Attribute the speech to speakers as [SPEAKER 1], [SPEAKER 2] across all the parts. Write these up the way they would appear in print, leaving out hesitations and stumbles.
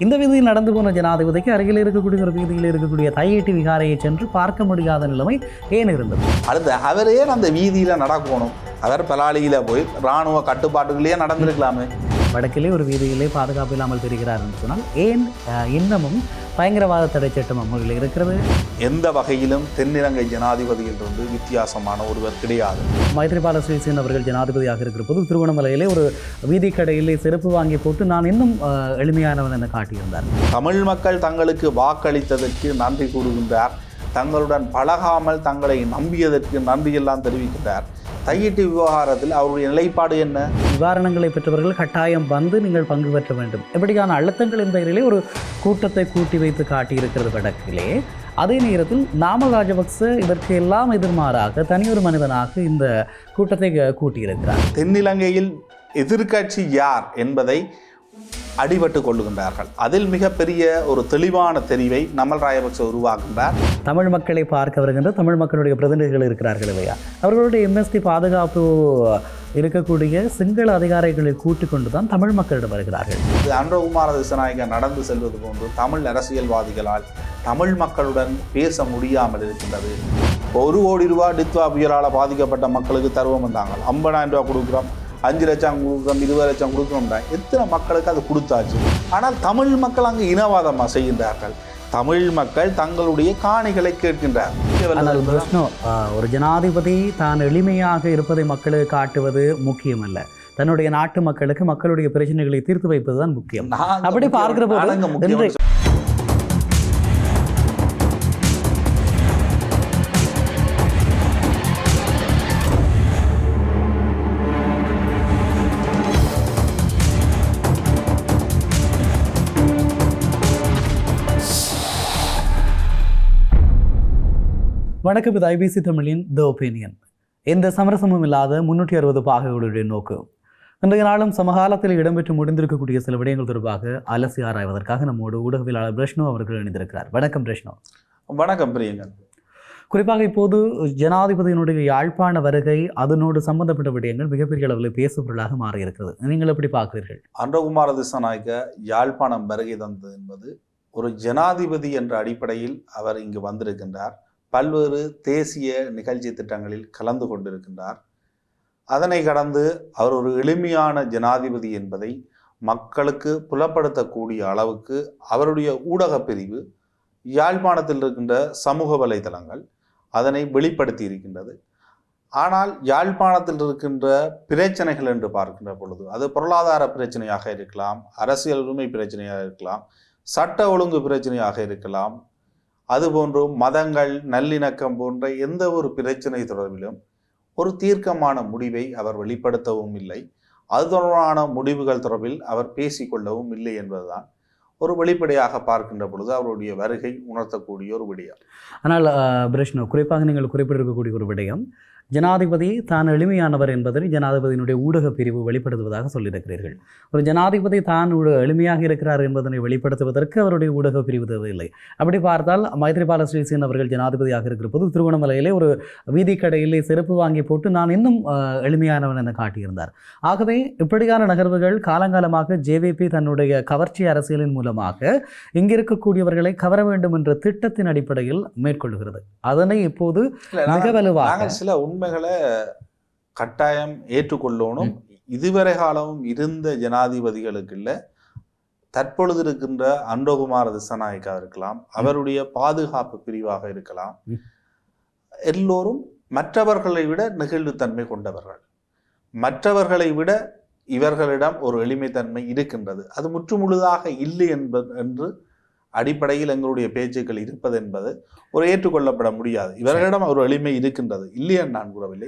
[SPEAKER 1] இந்த வீதியில் நடந்து போன ஜனாதிபதிக்கு அருகில் இருக்கக்கூடிய ஒரு வீதியில் இருக்கக்கூடிய தையீட்டு விகாரையை சென்று பார்க்க முடியாத நிலைமை ஏன் இருந்தது?
[SPEAKER 2] அடுத்து அவரே அந்த வீதியில் நடக்கணும். அவர் பலாலியில் போய் இராணுவ கட்டுப்பாட்டுகளே நடந்திருக்கலாமே.
[SPEAKER 1] வடக்கிலே ஒரு வீதியிலே பாதுகாப்பு இல்லாமல் தெரிகிறார் என்று சொன்னால் ஏன் இன்னமும் பயங்கரவாத தடை சட்டம் அமலில் இருக்கிறது?
[SPEAKER 2] எந்த வகையிலும் தென்னிலங்கை ஜனாதிபதியிலிருந்து வித்தியாசமான ஒருவர் கிடையாது.
[SPEAKER 1] மைத்ரிபால சிறிசேன அவர்கள் ஜனாதிபதியாக இருக்கிற போது திருவண்ணாமலையிலே ஒரு வீதி கடையிலே செருப்பு வாங்கி போட்டு நான் இன்னும் எளிமையானவன் என காட்டியிருந்தார்.
[SPEAKER 2] தமிழ் மக்கள் தங்களுக்கு வாக்களித்ததற்கு நன்றி கூறுகின்றார். தங்களுடன் பழகாமல் தங்களை நம்பியதற்கு நன்றியெல்லாம் தெரிவிக்கின்றார். தையீட்டு விவகாரத்தில் அவருடைய நிலைப்பாடு என்ன?
[SPEAKER 1] நிவாரணங்களை பெற்றவர்கள் கட்டாயம் வந்து நீங்கள் பங்கு பெற்ற வேண்டும். எப்படியான அழுத்தங்களின் பெயரிலே ஒரு கூட்டத்தை கூட்டி வைத்து காட்டியிருக்கிறது வடக்கிலே. அதே நேரத்தில் நாமல் ராஜபக்ச இதற்கு எல்லாம் எதிர்மாறாக தனியொரு மனிதனாக இந்த கூட்டத்தை கூட்டியிருக்கிறார்.
[SPEAKER 2] தென்னிலங்கையில் எதிர்க்கட்சி யார் என்பதை அடிபட்டு கொள்ளுகின்றார்கள். அதில் மிகப்பெரிய ஒரு தெளிவான தெரிவை நாமல் ராஜபக்ச உருவாக்குகின்றார்.
[SPEAKER 1] தமிழ் மக்களை பார்க்க வருகின்ற தமிழ் மக்களுடைய பிரதிநிதிகள் இருக்கிறார்கள் இல்லையா, அவர்களுடைய எம்எஸ்டி பாதுகாப்பு இருக்கக்கூடிய சிங்கள அதிகாரிகளை கூட்டிக் கொண்டு தான் தமிழ் மக்களிடம் வருகிறார்கள்.
[SPEAKER 2] அன்றகுமார திசாநாயக்க நடந்து செல்வது போன்று தமிழ் அரசியல்வாதிகளால் தமிழ் மக்களுடன் பேச முடியாமல் இருக்கின்றது. 1 கோடி ரூபாய் டித்வா புயலால் பாதிக்கப்பட்ட மக்களுக்கு தருவோம் வந்தாங்க. 50,000 ரூபா கொடுக்குறோம், 5 லட்சம் கொடுக்குறோம், 20 லட்சம் கொடுக்குறோம்டா. எத்தனை மக்களுக்கு அது கொடுத்தாச்சு. ஆனால் தமிழ் மக்கள் அங்கு இனவாதமாக செய்கின்றார்கள். தமிழ் மக்கள் தங்களுடைய காணிகளை கேட்கின்றார்கள்.
[SPEAKER 1] ஒரு ஜனாதிபதி தான் எளிமையாக இருப்பதை மக்களுக்கு காட்டுவது முக்கியமல்ல, தன்னுடைய நாட்டு மக்களுக்கு மக்களுடைய பிரச்சனைகளை தீர்த்து வைப்பதுதான் முக்கியம். அப்படி பார்க்கிற போது வணக்கம். இது ஐபிசி தமிழின் தி ஒப்பீனியன். எந்த சமரசமும் இல்லாத 360 பாகைகளுடைய நோக்கு. இன்றைய நாளும் சமகாலத்தில் இடம்பெற்று முடிந்திருக்கக்கூடிய சில விடயங்கள் தொடர்பாக அலசி ஆராய்வதற்காக நம்மோடு ஊடகவியலாளர் பிரஷ்னோ அவர்கள் இணைந்திருக்கிறார். வணக்கம் பிரஷ்னோ.
[SPEAKER 2] வணக்கம் பிரியங்கன்.
[SPEAKER 1] குறிப்பாக இப்போது ஜனாதிபதியினுடைய யாழ்ப்பாண வருகை, அதனோடு சம்பந்தப்பட்ட விடயங்கள் மிகப்பெரிய அளவில் பேசுபொருளாக மாறியிருக்கிறது. நீங்கள் எப்படி பார்க்கிறீர்கள்?
[SPEAKER 2] அன்றகுமார திசாநாயக்க யாழ்ப்பாணம் வருகை தந்தது என்பது ஒரு ஜனாதிபதி என்ற அடிப்படையில் அவர் இங்கு வந்திருக்கின்றார். பல்வேறு தேசிய நிகழ்ச்சி திட்டங்களில் கலந்து கொண்டிருக்கின்றார். அதனை கடந்து அவர் ஒரு எளிமையான ஜனாதிபதி என்பதை மக்களுக்கு புலப்படுத்தக்கூடிய அளவுக்கு அவருடைய ஊடக பிரிவு, யாழ்ப்பாணத்தில் இருக்கின்ற சமூக வலைதளங்கள் அதனை வெளிப்படுத்தி இருக்கின்றது. ஆனால் யாழ்ப்பாணத்தில் இருக்கின்ற பிரச்சனைகள் என்று பார்க்கின்ற பொழுது அது பொருளாதார பிரச்சனையாக இருக்கலாம், அரசியல் உரிமை பிரச்சனையாக இருக்கலாம், சட்ட ஒழுங்கு பிரச்சனையாக இருக்கலாம், அதுபோன்று மதங்கள் நல்லிணக்கம் போன்ற எந்த ஒரு பிரச்சனை தொடர்பிலும் ஒரு தீர்க்கமான முடிவை அவர் வெளிப்படுத்தவும் இல்லை. அது தொடர்பான முடிவுகள் தொடர்பில் அவர் பேசிக்கொள்ளவும் இல்லை என்பதுதான் ஒரு வெளிப்படையாக பார்க்கின்ற பொழுது அவருடைய வருகை உணர்த்தக்கூடிய ஒரு விடயம்.
[SPEAKER 1] ஆனால் பிரஷ்னோ, குறிப்பாக நீங்கள் குறிப்பிட்டிருக்கக்கூடிய ஒரு விடயம், ஜனாதிபதி தான் எளிமையானவர் என்பதை ஜனாதிபதியினுடைய ஊடக பிரிவு வெளிப்படுத்துவதாக சொல்லியிருக்கிறீர்கள். ஒரு ஜனாதிபதி தான் எளிமையாக இருக்கிறார் என்பதனை வெளிப்படுத்துவதற்கு அவருடைய ஊடக பிரிவு தேவையில்லை. அப்படி பார்த்தால் மைத்ரிபால சிறிசேன அவர்கள் ஜனாதிபதியாக இருக்கிற போது திருவண்ணாமலையிலே ஒரு வீதி கடையிலே செருப்பு வாங்கி போட்டு நான் இன்னும் எளிமையானவன் என காட்டியிருந்தார். ஆகவே இப்படியான நகர்வுகள் காலங்காலமாக ஜேவிபி தன்னுடைய கவர்ச்சி அரசியலின் மூலமாக இங்கிருக்கக்கூடியவர்களை கவர வேண்டும் என்ற திட்டத்தின் அடிப்படையில் மேற்கொள்கிறது. அதனை இப்போது மிக வலுவாக
[SPEAKER 2] சில உண்மைகளை கட்டாயம் ஏற்றுக்கொள்ளணும். இதுவரை காலமும் இருந்த ஜனாதிபதிகளுக்கு இல்லை, தற்பொழுது இருக்கின்ற அன்றகுமார திசாநாயக்கா இருக்கலாம், அவருடைய பாதுகாப்பு பிரிவாக இருக்கலாம், எல்லோரும் மற்றவர்களை விட நெகிழ்வுத்தன்மை கொண்டவர்கள். மற்றவர்களை விட இவர்களிடம் ஒரு எளிமைத்தன்மை இருக்கின்றது. அது முற்றுமுழுதாக இல்லை என்று அடிப்படையில் எங்களுடைய பேச்சுக்கள் இருப்பது என்பது ஒரு ஏற்றுக்கொள்ளப்பட முடியாது. இவர்களிடம் ஒரு எளிமை இருக்கின்றது, இல்லையா நான் கூறவில்லை.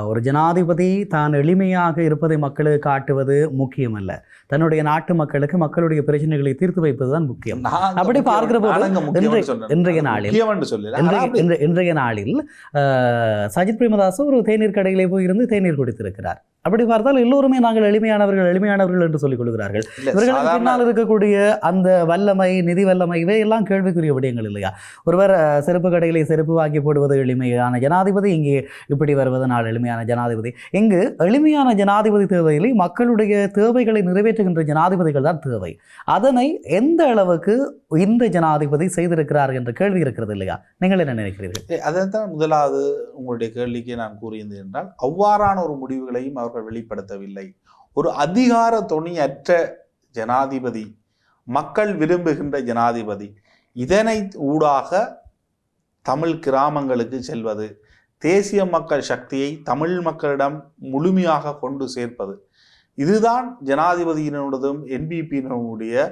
[SPEAKER 1] ஒரு ஜனாதிபதி தான் எளிமையாக இருப்பதை மக்களுக்கு காட்டுவது முக்கியம் அல்ல, தன்னுடைய நாட்டு மக்களுக்கு மக்களுடைய பிரச்சனைகளை தீர்த்து வைப்பதுதான் முக்கியம். அப்படி பார்க்கிற போது இன்றைய நாளில் சஜித் பிரேமதாச ஒரு தேநீர் கடையிலே போய் இருந்து தேநீர் குடித்திருக்கிறார். அப்படி பார்த்தால் எல்லோருமே நாங்கள் எளிமையானவர்கள் என்று சொல்லிக் கொள்கிறார்கள். இவர்களுக்கு பின்னால் இருக்கக்கூடிய அந்த வல்லமை, நிதி வல்லமை, இவையெல்லாம் கேள்விக்குரிய விடயங்கள் இல்லையா? ஒருவர் செருப்பு கடையிலே செருப்பு வாங்கி போடுவது எளிமையான ஜனாதிபதி, இங்கே இப்படி வருவது நாள் எளிமையான ஜனாதிபதி. இங்கு எளிமையான ஜனாதிபதி தேவையில்லை, மக்களுடைய தேவைகளை நிறைவேற்றுகின்ற ஜனாதிபதிகள் தான் தேவை. அதனை எந்த அளவுக்கு இந்த ஜனாதிபதி செய்திருக்கிறார் என்ற கேள்வி இருக்கிறது இல்லையா? நீங்கள் என்ன நினைக்கிறீர்கள்?
[SPEAKER 2] அதைத்தான் முதலாவது உங்களுடைய கேள்விக்கு நான் கூறியிருந்தேன் என்றால், அவ்வாறான ஒரு முடிவுகளையும் அவர்கள் வெளிப்படுத்தவில்லை. ஒரு அதிகார துணியற்ற ஜனாதிபதி, மக்கள் விரும்புகின்ற ஜனாதிபதி, இதனை ஊடாக தமிழ் கிராமங்களுக்கு செல்வது, தேசிய மக்கள் சக்தியை தமிழ் மக்களிடம் முழுமையாக கொண்டு சேர்ப்பது, இதுதான் ஜனாதிபதியினதும் என்பிபியினுடைய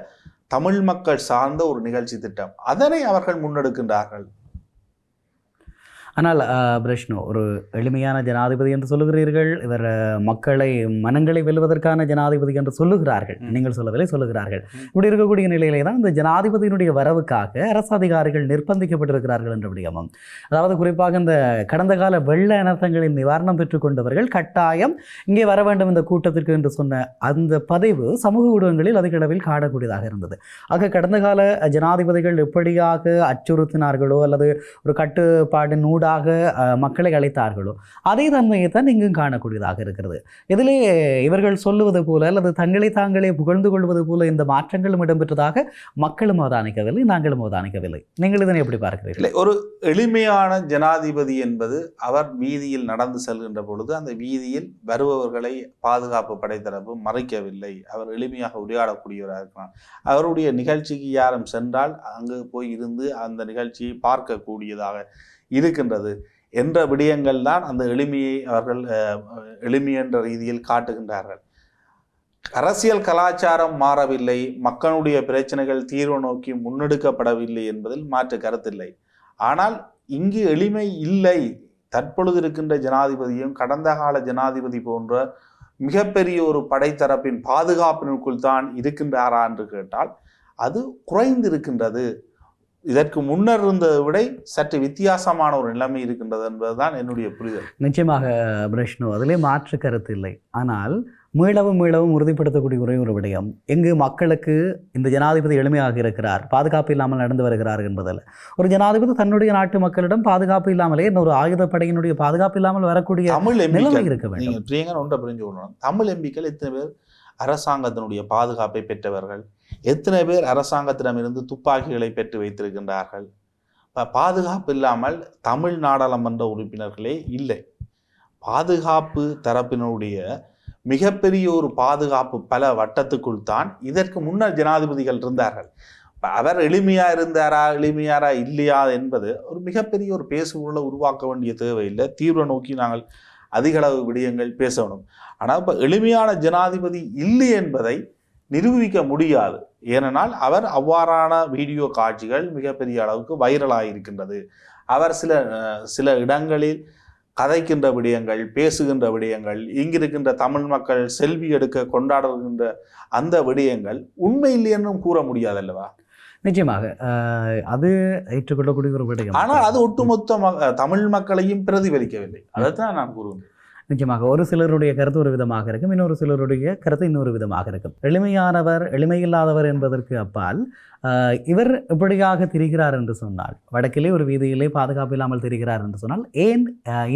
[SPEAKER 2] தமிழ் மக்கள் சார்ந்த ஒரு நிகழ்ச்சி திட்டம். அதனை அவர்கள் முன்னெடுக்கின்றார்கள்.
[SPEAKER 1] ஆனால் பிரஷ்னு, ஒரு எளிமையான ஜனாதிபதி என்று சொல்லுகிறீர்கள், இவர் மக்களை மனங்களை வெல்வதற்கான ஜனாதிபதி என்று சொல்லுகிறார்கள். நீங்கள் சொல்லவில்லை, சொல்லுகிறார்கள். இப்படி இருக்கக்கூடிய நிலையிலே தான் இந்த ஜனாதிபதியினுடைய வரவுக்காக அரசு அதிகாரிகள் நிர்பந்திக்கப்பட்டிருக்கிறார்கள் என்ற விடயமும், அதாவது குறிப்பாக இந்த கடந்த கால வெள்ள அனர்த்தங்களின் நிவாரணம் பெற்றுக்கொண்டவர்கள் கட்டாயம் இங்கே வர வேண்டும் இந்த கூட்டத்திற்கு என்று சொன்ன அந்த பதிவு சமூக ஊடகங்களில் அதிக அளவில் காணக்கூடியதாக இருந்தது. ஆக கடந்த கால ஜனாதிபதிகள் எப்படியாக அச்சுறுத்தினார்களோ அல்லது ஒரு கட்டுப்பாடின் மக்களை அழைத்தார்களோ அதே தன்மையை தான் இங்கும் காணக்கூடியதாக இருக்கிறது. இதிலே இவர்கள் சொல்லுவது போல அல்லது தங்களை தாங்களே புகழ்ந்து கொள்வது போல இந்த மாற்றங்களும் இடம்பெற்றதாக மக்களும் அவதானிக்கவில்லை, நாங்களும் அவதானிக்கவில்லை. நீங்கள் இதனை எப்படி பார்க்கிறீர்கள்?
[SPEAKER 2] ஒரு எளிமையான ஜனாதிபதி என்பது அவர் வீதியில் நடந்து செல்கின்ற பொழுது அந்த வீதியில் வருபவர்களை பாதுகாப்பு படைத்தரப்பு மறைக்கவில்லை. அவர் எளிமையாக உரையாடக்கூடியவராக இருக்கிறார். அவருடைய நிகழ்ச்சிக்கு யாரும் சென்றால் அங்கு போய் இருந்து அந்த நிகழ்ச்சியை பார்க்கக்கூடியதாக இருக்கின்றது என்ற விடயங்கள் தான் அந்த எளிமையை அவர்கள் எளிமை என்ற ரீதியில் காட்டுகின்றார்கள். அரசியல் கலாச்சாரம் மாறவில்லை, மக்களுடைய பிரச்சனைகள் தீர்வு நோக்கி முன்னெடுக்கப்படவில்லை என்பதில் மாற்று கருத்தில்லை. ஆனால் இங்கு எளிமை இல்லை. தற்பொழுது இருக்கின்ற ஜனாதிபதியும் கடந்த கால ஜனாதிபதி போன்ற மிகப்பெரிய ஒரு படைத்தரப்பின் பாதுகாப்பினுக்குள் தான் இருக்கின்றாரா என்று கேட்டால் அது குறைந்திருக்கின்றது. இதற்கு முன்னர் இருந்ததை விட சற்று வித்தியாசமான ஒரு நிலைமை இருக்கின்றது என்பதுதான் என்னுடைய புரிதல்.
[SPEAKER 1] நிச்சயமாக பிரஷ்னு, அதிலே மாற்று கருத்து இல்லை. ஆனால் மீளவும் உறுதிப்படுத்தக்கூடிய ஒரே ஒரு விடயம், எங்கு மக்களுக்கு இந்த ஜனாதிபதி எளிமையாக இருக்கிறார், பாதுகாப்பு இல்லாமல் நடந்து வருகிறார் என்பதில். ஒரு ஜனாதிபதி தன்னுடைய நாட்டு மக்களிடம் பாதுகாப்பு இல்லாமலே இன்னொரு ஆயுதப்படையினுடைய பாதுகாப்பு இல்லாமல் வரக்கூடிய
[SPEAKER 2] தமிழ்
[SPEAKER 1] நிலைமை இருக்க வேண்டும்.
[SPEAKER 2] பிரியங்கா ஒன்றை புரிஞ்சு கொள்ளணும். தமிழ் எம்பிக்கள் எத்தனை பேர் அரசாங்கத்தினுடைய பாதுகாப்பை பெற்றவர்கள், எத்தனை பேர் அரசாங்கத்திடமிருந்து துப்பாக்கிகளை பெற்று வைத்திருக்கின்றார்கள். பாதுகாப்பு இல்லாமல் தமிழ் நாடாளுமன்ற உறுப்பினர்களே இல்லை. பாதுகாப்பு தரப்பினுடைய மிகப்பெரிய ஒரு பாதுகாப்பு பல வட்டத்துக்குள் தான் இதற்கு முன்னர் ஜனாதிபதிகள் இருந்தார்கள். அவர் எளிமையாரா இல்லையா என்பது ஒரு மிகப்பெரிய ஒரு பேசுபொருளை உருவாக்க வேண்டிய தேவையில்லை. தீர்வை நோக்கி நாங்கள் அதிகளவு விடயங்கள் பேசணும். ஆனால் இப்போ எளிமையான ஜனாதிபதி இல்லை என்பதை நிரூபிக்க முடியாது. ஏனென்றால் அவர் அவ்வாறான வீடியோ காட்சிகள் மிகப்பெரிய அளவுக்கு வைரலாக இருக்கின்றது. அவர் சில இடங்களில் கதைக்கின்ற விடயங்கள், பேசுகின்ற விடயங்கள், இங்கிருக்கின்ற தமிழ் மக்கள் செல்வி எடுக்க கொண்டாடுகின்ற அந்த விடயங்கள் உண்மை இல்லை என்றும் கூற முடியாது அல்லவா?
[SPEAKER 1] நிச்சயமாக அது ஏற்றுக்கொள்ளக்கூடிய ஒரு விடயம்.
[SPEAKER 2] ஆனால் அது ஒட்டுமொத்த தமிழ் மக்களையும் பிரதிபலிக்கவில்லை. அதைத்தான் நான் கூறுவேன்.
[SPEAKER 1] நிச்சயமாக ஒரு சிலருடைய கருத்து ஒரு விதமாக இருக்கும், இன்னொரு சிலருடைய கருத்து இன்னொரு விதமாக இருக்கும். எளிமையானவர் எளிமையில்லாதவர் என்பதற்கு அப்பால் இவர் இப்படியாக திரிகிறார் என்று சொன்னால், வடக்கிலே ஒரு வீதியிலே பாதுகாப்பு இல்லாமல் திரிகிறார் என்று சொன்னால், ஏன்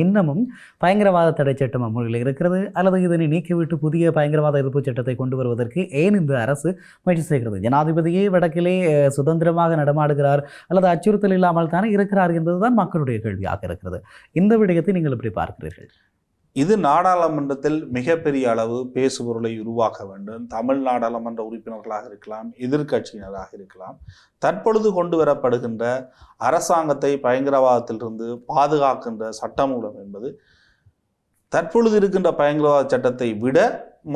[SPEAKER 1] இன்னமும் பயங்கரவாத தடை சட்டம் அமுலில் இருக்கிறது, அல்லது இதனை நீக்கிவிட்டு புதிய பயங்கரவாத எதிர்ப்பு சட்டத்தை கொண்டு வருவதற்கு ஏன் இந்த அரசு முயற்சி செய்கிறது? ஜனாதிபதியே வடக்கிலே சுதந்திரமாக நடமாடுகிறார் அல்லது அச்சுறுத்தல் இல்லாமல் தானே இருக்கிறார் என்பதுதான் மக்களுடைய கேள்வியாக இருக்கிறது. இந்த விடயத்தை நீங்கள் எப்படி பார்க்கிறீர்கள்?
[SPEAKER 2] இது நாடாளுமன்றத்தில் மிகப்பெரிய அளவு பேசுபொருளை உருவாக்க வேண்டும். தமிழ் நாடாளுமன்ற உறுப்பினர்களாக இருக்கலாம், எதிர்கட்சியினராக இருக்கலாம். தற்பொழுது கொண்டு வரப்படுகின்ற அரசாங்கத்தை பயங்கரவாதத்திலிருந்து பாதுகாக்கின்ற சட்டமூலம் என்பது தற்பொழுது இருக்கின்ற பயங்கரவாத சட்டத்தை விட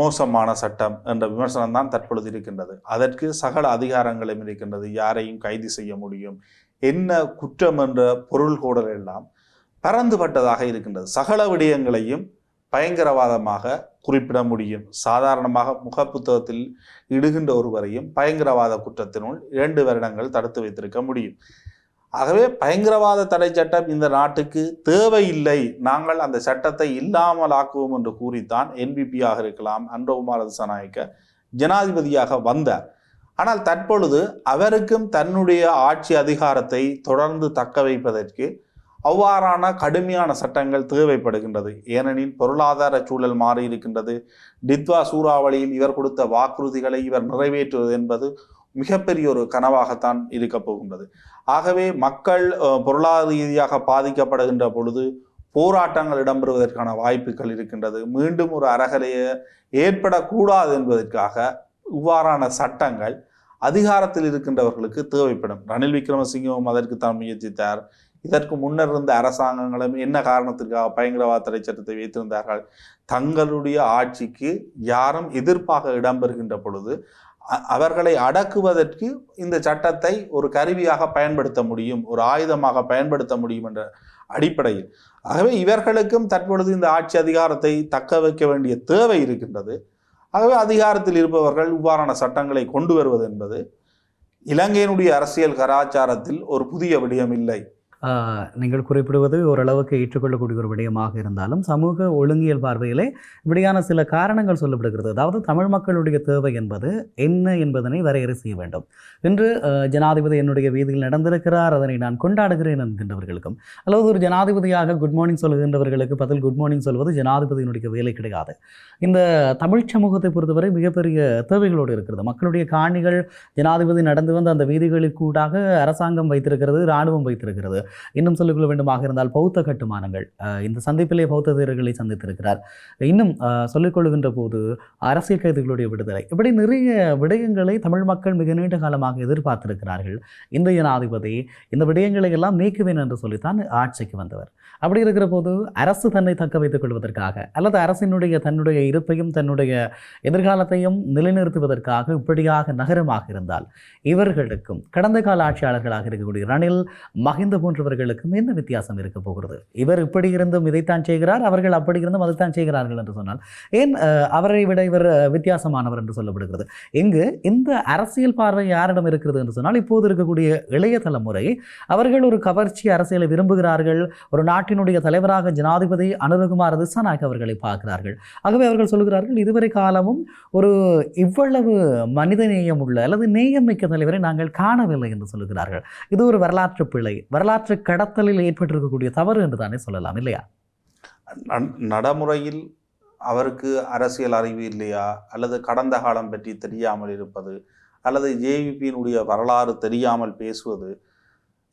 [SPEAKER 2] மோசமான சட்டம் என்ற விமர்சனம் தான் தற்பொழுது இருக்கின்றது. அதற்கு சகல அதிகாரங்களும் இருக்கின்றது. யாரையும் கைது செய்ய முடியும், என்ன குற்றம் என்ற பொருள் கோடல் எல்லாம் பரந்துபட்டதாக இருக்கின்றது. சகல விடயங்களையும் பயங்கரவாதமாக குறிப்பிட முடியும். சாதாரணமாக முகப்புத்தகத்தில் இடுகின்ற ஒருவரையும் பயங்கரவாத குற்றத்தினுள் 2 வருடங்கள் தடுத்து வைத்திருக்க முடியும். ஆகவே பயங்கரவாத தடை சட்டம் இந்த நாட்டுக்கு தேவையில்லை, நாங்கள் அந்த சட்டத்தை இல்லாமல் ஆக்குவோம் என்று கூறித்தான் என்பிபியாக இருக்கலாம் அனுரகுமார திசாநாயக்க ஜனாதிபதியாக வந்தார். ஆனால் தற்பொழுது அவருக்கும் தன்னுடைய ஆட்சி அதிகாரத்தை தொடர்ந்து தக்க வைப்பதற்கு அவ்வாறான கடுமையான சட்டங்கள் தேவைப்படுகின்றது. ஏனெனில் பொருளாதார சூழல் மாறி இருக்கின்றது. டித்வா சூறாவளியில் இவர் கொடுத்த வாக்குறுதிகளை இவர் நிறைவேற்றுவது என்பது மிகப்பெரிய ஒரு கனவாகத்தான் இருக்க போகின்றது. ஆகவே மக்கள் பொருளாதார ரீதியாக பாதிக்கப்படுகின்ற பொழுது போராட்டங்கள் இடம்பெறுவதற்கான வாய்ப்புகள் இருக்கின்றது. மீண்டும் ஒரு அறகலையை ஏற்படக்கூடாது என்பதற்காக இவ்வாறான சட்டங்கள் அதிகாரத்தில் இருக்கின்றவர்களுக்கு தேவைப்படும். ரணில் விக்ரமசிங்கவும் அதற்கு தான் முயற்சித்தார். இதற்கு முன்னர் இருந்த அரசாங்கங்களும் என்ன காரணத்திற்காக பயங்கரவாத தடை சட்டத்தை வைத்திருந்தார்கள்? தங்களுடைய ஆட்சிக்கு யாரும் எதிர்ப்பாக இடம்பெறுகின்ற பொழுது அவர்களை அடக்குவதற்கு இந்த சட்டத்தை ஒரு கருவியாக பயன்படுத்த முடியும், ஒரு ஆயுதமாக பயன்படுத்த முடியும் என்ற அடிப்படையில். ஆகவே இவர்களுக்கும் தற்பொழுது இந்த ஆட்சி அதிகாரத்தை தக்க வைக்க வேண்டிய தேவை இருக்கின்றது. ஆகவே அதிகாரத்தில் இருப்பவர்கள் இவ்வாறான சட்டங்களை கொண்டு வருவது என்பது இலங்கையினுடைய அரசியல் கலாச்சாரத்தில் ஒரு புதிய விடயம் இல்லை.
[SPEAKER 1] நீங்கள் குறிப்பிடுவது ஓரளவுக்கு ஏற்றுக்கொள்ளக்கூடிய ஒரு விடயமாக இருந்தாலும் சமூக ஒழுங்கியல் பார்வையிலே இப்படியான சில காரணங்கள் சொல்லப்படுகிறது. அதாவது தமிழ் மக்களுடைய தேவை என்பது என்ன என்பதனை வரையறை செய்ய வேண்டும். இன்று ஜனாதிபதி என்னுடைய வீதியில் நடந்திருக்கிறார், அதனை நான் கொண்டாடுகிறேன் என்கின்றவர்களுக்கும், அல்லது ஒரு ஜனாதிபதியாக குட் மார்னிங் சொல்கின்றவர்களுக்கு பதில் குட் மார்னிங் சொல்வது ஜனாதிபதியினுடைய வேலை கிடையாது. இந்த தமிழ் சமூகத்தை பொறுத்தவரை மிகப்பெரிய தேவைகளோடு இருக்கிறது. மக்களுடைய காணிகள் ஜனாதிபதி நடந்து வந்து அந்த வீதிகளுக்கு கூடாக அரசாங்கம் வைத்திருக்கிறது, இராணுவம் வைத்திருக்கிறது. இன்னும் சொல்லிக்கொள்ள வேண்டுமாக இருந்தால் பௌத்த கட்டுமானங்கள், இந்த சந்திப்பிலே பௌத்த வீரர்களை சந்தித்திருக்கிறார். இன்னும் சொல்லிக்கொள்கின்ற போது அரசியல் கைதிகளுடைய விடுதலை, இப்படி நிறைய விடயங்களை தமிழ் மக்கள் மிக நீண்ட காலமாக எதிர்பார்த்திருக்கிறார்கள். இந்த ஜனாதிபதி இந்த விடயங்களை எல்லாம் நீக்குவேன் என்று சொல்லித்தான் ஆட்சிக்கு வந்தவர். அப்படி இருக்கிற போது அரசு தன்னை தக்க வைத்துக் கொள்வதற்காக அல்லது அரசினுடைய தன்னுடைய இருப்பையும் தன்னுடைய எதிர்காலத்தையும் நிலைநிறுத்துவதற்காக இப்படியாக நகரமாக இருந்தால் இவர்களுக்கும் கடந்த கால ஆட்சியாளர்களாக இருக்கக்கூடிய ரணில், மஹிந்த போன்றவர்களுக்கும் என்ன வித்தியாசம் இருக்க போகிறது? இவர் இப்படி இருந்தும் இதைத்தான் செய்கிறார், அவர்கள் அப்படி இருந்தும் அதைத்தான் செய்கிறார்கள் என்று சொன்னால் ஏன் அவரை விட இவர் வித்தியாசமானவர் என்று சொல்லப்படுகிறது? இங்கு இந்த அரசியல் பார்வை யாரிடம் இருக்கிறது என்று சொன்னால் இப்போது இருக்கக்கூடிய இளைய தலைமுறை அவர்கள் ஒரு கவர்ச்சி அரசியலை விரும்புகிறார்கள். ஒரு நாட்டினுடைய தலைவராக ஜனாதிபதி அனுரகுமார திசாநாயக்க அவர்களை பார்க்கிறார்கள். ஆகவே அவர்கள் சொல்கிறார்கள், இதுவரை காலமும் ஒரு இவ்வளவு மனித நேயம் உள்ள அல்லது நேயமிக்க தலைவரை நாங்கள் காணவில்லை என்று சொல்லுகிறார்கள். இது ஒரு வரலாற்று பிழை, வரலாற்று கடத்தலில் ஏற்பட்டிருக்கக்கூடிய தவறு என்று தானே சொல்லலாம், இல்லையா?
[SPEAKER 2] நடைமுறையில் அவருக்கு அரசியல் அறிவு இல்லையா, அல்லது கடந்த காலம் பற்றி தெரியாமல் இருப்பது, அல்லது ஜேவிபியினுடைய வரலாறு தெரியாமல் பேசுவது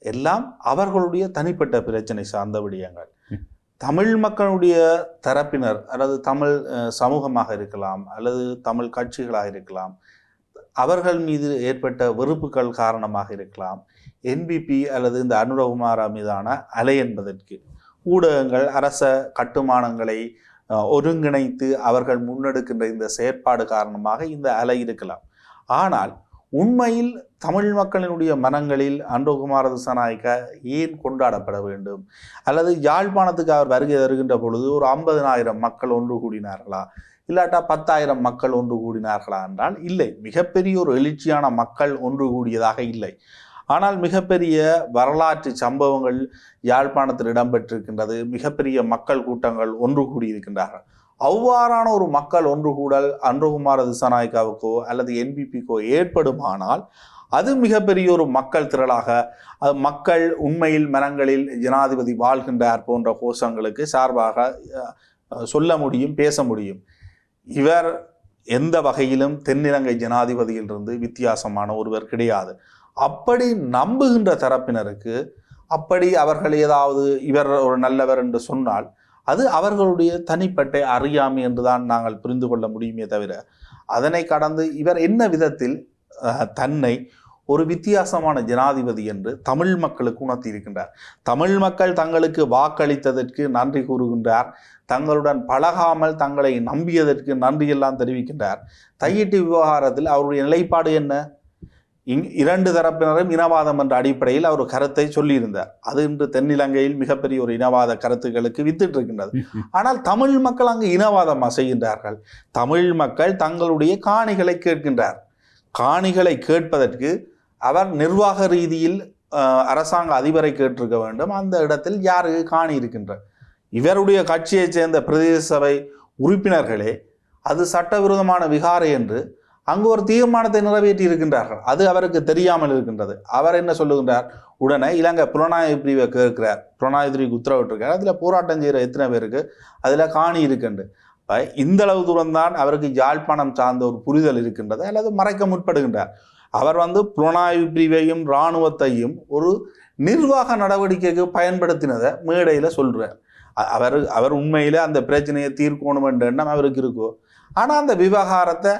[SPEAKER 2] எல்லாம் அவர்களுடைய தனிப்பட்ட பிரச்சனை சார்ந்த விடயங்கள். தமிழ் மக்களுடைய தரப்பினர் அல்லது தமிழ் சமூகமாக இருக்கலாம் அல்லது தமிழ் கட்சிகளாக இருக்கலாம், அவர்கள் மீது ஏற்பட்ட வெறுப்புகள் காரணமாக இருக்கலாம். என்பிபி அல்லது இந்த அனுரகுமார மீதான அலை என்பதற்கு ஊடகங்கள் அரச கட்டுமானங்களை ஒருங்கிணைத்து அவர்கள் முன்னெடுக்கின்ற இந்த செயற்பாடு காரணமாக இந்த அலை இருக்கலாம். ஆனால் உண்மையில் தமிழ் மக்களினுடைய மனங்களில் அனுரகுமார திசாநாயக்க ஏன் கொண்டாடப்பட வேண்டும்? அல்லது யாழ்ப்பாணத்துக்கு அவர் வருகை தருகின்ற பொழுது ஒரு 50,000 மக்கள் ஒன்று கூடினார்களா, இல்லாட்டா 10,000 மக்கள் ஒன்று கூடினார்களா என்றால் இல்லை. மிகப்பெரிய ஒரு எழுச்சியான மக்கள் ஒன்று கூடியதாக இல்லை. ஆனால் மிகப்பெரிய வரலாற்று சம்பவங்கள் யாழ்ப்பாணத்தில் இடம்பெற்றிருக்கின்றது. மிகப்பெரிய மக்கள் கூட்டங்கள் ஒன்று கூடியிருக்கின்றார்கள். அவ்வாறான ஒரு மக்கள் ஒன்று கூடல் அனுரகுமார திசாநாயக்காவுக்கோ அல்லது என்பிபிக்கோ ஏற்படுமானால் அது மிகப்பெரிய ஒரு மக்கள் திரளாக, அது மக்கள் உண்மையில் மனங்களில் ஜனாதிபதி வாழ்கின்றார் போன்ற கோஷங்களுக்கு சார்பாக சொல்ல முடியும், பேச முடியும். இவர் எந்த வகையிலும் தென்னிலங்கை ஜனாதிபதியிலிருந்து வித்தியாசமான ஒருவர் கிடையாது. அப்படி நம்புகின்ற தரப்பினருக்கு அப்படி அவர்கள் ஏதாவது இவர் ஒரு நல்லவர் என்று சொன்னால் அது அவர்களுடைய தனிப்பட்ட அறியாமை என்றுதான் நாங்கள் புரிந்து கொள்ள முடியுமே தவிர, அதனை கடந்து இவர் என்ன விதத்தில் தன்னை ஒரு வித்தியாசமான ஜனாதிபதி என்று தமிழ் மக்களுக்கு உணர்த்தி இருக்கின்றார். தமிழ் மக்கள் தங்களுக்கு வாக்களித்ததற்கு நன்றி கூறுகின்றார். தங்களுடன் பழகாமல் தங்களை நம்பியதற்கு நன்றியெல்லாம் தெரிவிக்கின்றார். தையிட்டு விவகாரத்தில் அவருடைய நிலைப்பாடு என்ன? இரண்டு தரப்பினரும் இனவாதம் என்ற அடிப்படையில் அவர் கருத்தை சொல்லியிருந்தார். அது இன்று தென்னிலங்கையில் மிகப்பெரிய ஒரு இனவாத கருத்துக்களுக்கு வித்திட்டு இருக்கின்றது. ஆனால் தமிழ் மக்கள் அங்கு இனவாதமா செய்கின்றார்கள்? தமிழ் மக்கள் தங்களுடைய காணிகளை கேட்கின்றார். காணிகளை கேட்பதற்கு அவர் நிர்வாக ரீதியில் அரசாங்க அதிபரை கேட்டிருக்க வேண்டும், அந்த இடத்தில் யாருக்கு காணி இருக்கின்ற இவருடைய கட்சியைச் சேர்ந்த பிரதேச சபை உறுப்பினர்களே அது சட்டவிரோதமான விகாரை என்று அங்கு ஒரு தீர்மானத்தை நிறைவேற்றி இருக்கின்றார்கள். அது அவருக்கு தெரியாமல் இருக்கின்றது. அவர் என்ன சொல்லுகின்றார், உடனே இலங்கை புலனாய்வு பிரிவை கேட்கிறார், புலனாய்வு பிரிவுக்கு உத்தரவிட்டிருக்கார், அதில் போராட்டம் செய்கிற எத்தனை பேருக்கு அதில் காணி இருக்குண்டு. இந்த அளவு தூரம் தான் அவருக்கு யாழ்ப்பாணம் சார்ந்த ஒரு புரிதல் இருக்கின்றது அல்லது மறைக்க முற்படுகின்றார். அவர் புலனாய்வு பிரிவையும் இராணுவத்தையும் ஒரு நிர்வாக நடவடிக்கைக்கு பயன்படுத்தினதை மேடையில் சொல்கிறார். அவர் உண்மையில் அந்த பிரச்சனையை தீர்க்கணும் என்ற எண்ணம் அவருக்கு இருக்கோ, ஆனால் அந்த விவகாரத்தை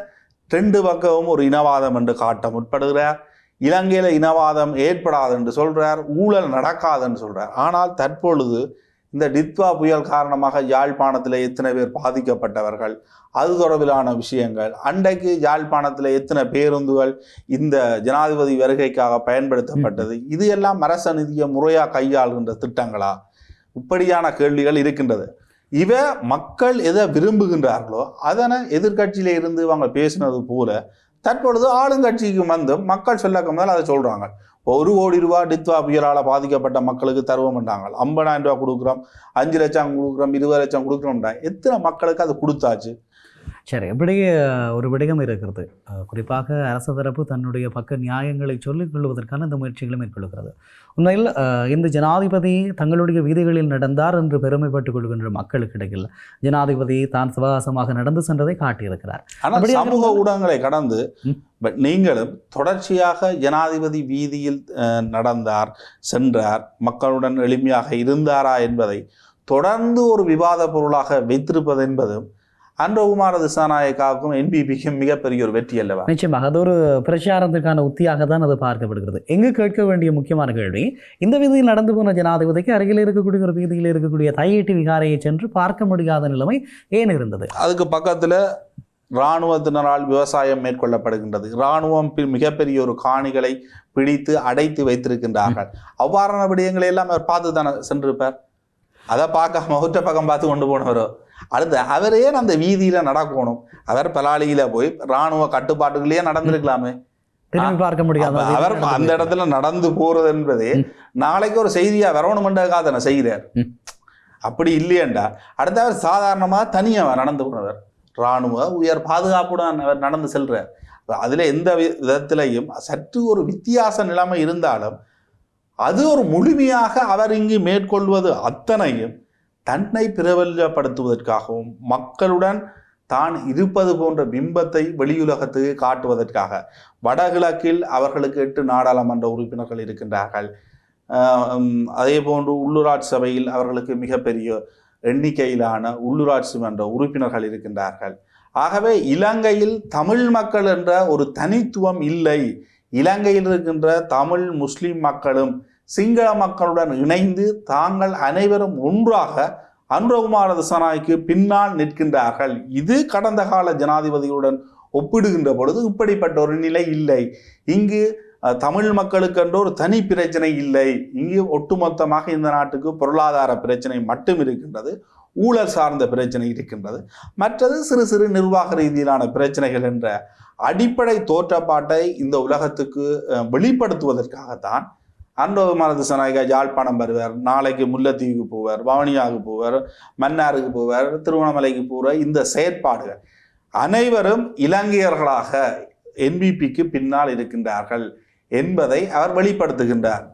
[SPEAKER 2] ரெண்டு பக்கமும் ஒரு இனவாதம் என்று காட்ட முற்படுகிறார். இலங்கையில் இனவாதம் ஏற்படாது என்று சொல்கிறார், ஊழல் நடக்காது என்று சொல்கிறார். ஆனால் தற்பொழுது இந்த டித்வா புயல் காரணமாக யாழ்ப்பாணத்தில் எத்தனை பேர் பாதிக்கப்பட்டவர்கள், அது தொடர்பிலான விஷயங்கள், அன்றைக்கு யாழ்ப்பாணத்தில் எத்தனை பேருந்துகள் இந்த ஜனாதிபதி வருகைக்காக பயன்படுத்தப்பட்டது, இது எல்லாம் அரச நிதியை முறையாக கையாளுகின்ற திட்டங்களா, இப்படியான கேள்விகள் இருக்கின்றது. மக்கள் எதை விரும்புகின்றார்களோ அதனை எதிர்கட்சியில இருந்து அவங்க பேசினது போல தற்பொழுது ஆளுங்கட்சிக்கு வந்து மக்கள் சொல்லக்க முதல் அதை சொல்றாங்க. 1 கோடி ரூபாய் டித்வா புயலால் பாதிக்கப்பட்ட மக்களுக்கு தருவோம்ட்டாங்க, 50,000 ரூபாய் கொடுக்குறோம், 5 லட்சம் கொடுக்குறோம், 20 லட்சம் கொடுக்குறோம்டா. எத்தனை மக்களுக்கு அது கொடுத்தாச்சு?
[SPEAKER 1] சரி, இப்படி ஒரு விடயம் இருக்கிறது. குறிப்பாக அரசு தரப்பு தன்னுடைய பக்க நியாயங்களை சொல்லிக் கொள்வதற்கான இந்த முயற்சிகளை மேற்கொள்கிறது. உண்மையில் இந்த ஜனாதிபதி தங்களுடைய வீதிகளில் நடந்தார் என்று பெருமைப்பட்டுக் கொள்கின்ற மக்களுக்கு இடையில் ஜனாதிபதி தான் சிவகாசமாக நடந்து சென்றதை காட்டியிருக்கிறார்.
[SPEAKER 2] ஆனால் சமூக ஊடகங்களை கடந்து நீங்களும் தொடர்ச்சியாக ஜனாதிபதி வீதியில் நடந்தார், சென்றார், மக்களுடன் எளிமையாக இருந்தாரா என்பதை தொடர்ந்து ஒரு விவாத பொருளாக வைத்திருப்பது என்பதும் அன்றகுமார திசாநாயக்காவுக்கும் என்பிபிக்கும் மிகப்பெரிய ஒரு வெற்றி அல்லவா?
[SPEAKER 1] நிச்சயமாக அது ஒரு பிரச்சாரத்துக்கான உத்தியாக தான் அது பார்க்கப்படுகிறது. எங்கு கேட்க வேண்டிய முக்கியமான கேள்வி, இந்த வீதியில் நடந்து போன ஜனாதிபதிக்கு அருகில் இருக்கக்கூடிய ஒரு வீதியில் இருக்கக்கூடிய தையீட்டு விகாரையை சென்று பார்க்க முடியாத நிலைமை ஏன் இருந்தது?
[SPEAKER 2] அதுக்கு பக்கத்தில் இராணுவத்தினரால் விவசாயம் மேற்கொள்ளப்படுகின்றது. இராணுவம் மிகப்பெரிய ஒரு காணிகளை பிடித்து அடைத்து வைத்திருக்கின்றார்கள். அவ்வாறான விடயங்களை எல்லாம் அவர் பார்த்து தானே சென்றிருப்பார். அதை பார்க்காம ஒற்ற பக்கம் பார்த்து கொண்டு போனவரோ. அடுத்து அவரே அந்த வீதியில நடக்கணும். அவர் பலாலியில போய் இராணுவ கட்டுப்பாட்டுகளையே நடந்திருக்கலாமே,
[SPEAKER 1] பார்க்க முடியாது.
[SPEAKER 2] அவர் அந்த இடத்துல நடந்து போறது என்பதே நாளைக்கு ஒரு செய்தியா வரணுமென்றதுக்காக தானே செய்கிறார். அப்படி இல்லையண்டா அடுத்து அவர் சாதாரணமா தனியா நடந்து போனவர், இராணுவ உயர் பாதுகாப்புடன் அவர் நடந்து செல்றார். அதுல எந்த விதத்திலையும் சற்று ஒரு வித்தியாச நிலைமை இருந்தாலும் அது ஒரு முழுமையாக அவர் இங்கு மேற்கொள்வது அத்தனையும் தன்னை பிரபலப்படுத்துவதற்காகவும் மக்களுடன் தான் இருப்பது போன்ற பிம்பத்தை வெளியுலகத்துக்கு காட்டுவதற்காக. வடகிழக்கில் அவர்களுக்கு 8 நாடாளுமன்ற உறுப்பினர்கள் இருக்கின்றார்கள். அதே போன்று உள்ளூராட்சி சபையில் அவர்களுக்கு மிகப்பெரிய எண்ணிக்கையிலான உள்ளூராட்சி மன்ற உறுப்பினர்கள் இருக்கின்றார்கள். ஆகவே இலங்கையில் தமிழ் மக்கள் என்ற ஒரு தனித்துவம் இல்லை. இலங்கையில் இருக்கின்ற தமிழ் முஸ்லிம் மக்களும் சிங்கள மக்களுடன் இணைந்து தாங்கள் அனைவரும் ஒன்றாக அன்றகுமார திசாநாயக்கு பின்னால் நிற்கின்றார்கள். இது கடந்த கால ஜனாதிபதியுடன் ஒப்பிடுகின்ற பொழுது இப்படிப்பட்ட ஒரு நிலை இல்லை. இங்கு தமிழ் மக்களுக்கென்ற ஒரு தனி பிரச்சனை இல்லை. இங்கு ஒட்டுமொத்தமாக இந்த நாட்டுக்கு பொருளாதார பிரச்சனை மட்டும் இருக்கின்றது, ஊழல் சார்ந்த பிரச்சனை இருக்கின்றது, மற்றது சிறு சிறு நிர்வாக ரீதியிலான பிரச்சனைகள் என்ற அடிப்படை தோற்றப்பாட்டை இந்த உலகத்துக்கு வெளிப்படுத்துவதற்காகத்தான் அன்றகுமார திசாநாயக்கா யாழ்ப்பாணம் வருவார், நாளைக்கு முல்லைத்தீவுக்கு போவார், வவுனியாவுக்கு போவார், மன்னாருக்கு போவார், திருவண்ணாமலைக்கு போவார். இந்த செயற்பாடுகள் அனைவரும் இலங்கையர்களாக என்பிபிக்கு பின்னால் இருக்கின்றார்கள் என்பதை அவர் வெளிப்படுத்துகின்றார்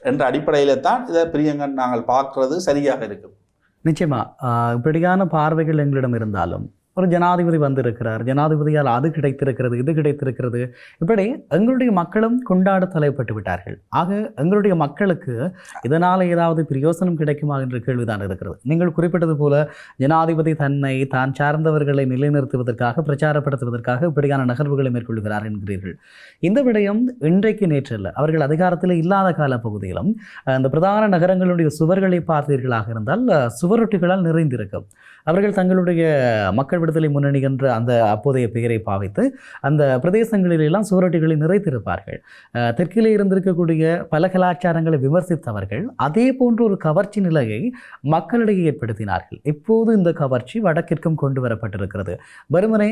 [SPEAKER 2] என்ற அடிப்படையில தான் இதை பிரியங்கன் நாங்கள் பார்க்கிறது சரியாக இருக்கும்.
[SPEAKER 1] நிச்சயமா இப்படியான பார்வைகள் எங்களிடம் இருந்தாலும் ஒரு ஜனாதிபதி வந்திருக்கிறார், ஜனாதிபதியால் அது கிடைத்திருக்கிறது, இது கிடைத்திருக்கிறது, இப்படி எங்களுடைய மக்களும் கொண்டாட தலைப்பட்டு விட்டார்கள். ஆக எங்களுடைய மக்களுக்கு இதனால் ஏதாவது பிரயோசனம் கிடைக்குமா என்ற கேள்விதான் இருக்கிறது. நீங்கள் குறிப்பிட்டது போல ஜனாதிபதி தன்னை தான் சார்ந்தவர்களை நிலைநிறுத்துவதற்காக பிரச்சாரப்படுத்துவதற்காக இப்படியான நகர்வுகளை மேற்கொள்கிறார் என்கிறீர்கள். இந்த விடயம் இன்றைக்கு நேற்றல்ல, அவர்கள் அதிகாரத்தில் இல்லாத கால பகுதியிலும் அந்த பிரதான நகரங்களுடைய சுவர்களை பார்த்தீர்களாக இருந்தால் சுவரொட்டிகளால் நிறைந்திருக்கும். அவர்கள் தங்களுடைய மக்கள் விடுதலை முன்னணி என்ற அந்த அப்போதைய பெயரை பாவித்து அந்த பிரதேசங்களிலெல்லாம் சுவரொட்டிகளை நிறைத்திருப்பார்கள். தெற்கிலே இருந்திருக்கக்கூடிய பல கலாச்சாரங்களை விமர்சித்தவர்கள் அதே போன்ற ஒரு கவர்ச்சி நிலையை மக்களிடையே ஏற்படுத்தினார்கள். இப்போது இந்த கவர்ச்சி வடக்கிற்கும் கொண்டு வரப்பட்டிருக்கிறது. வெறுமனே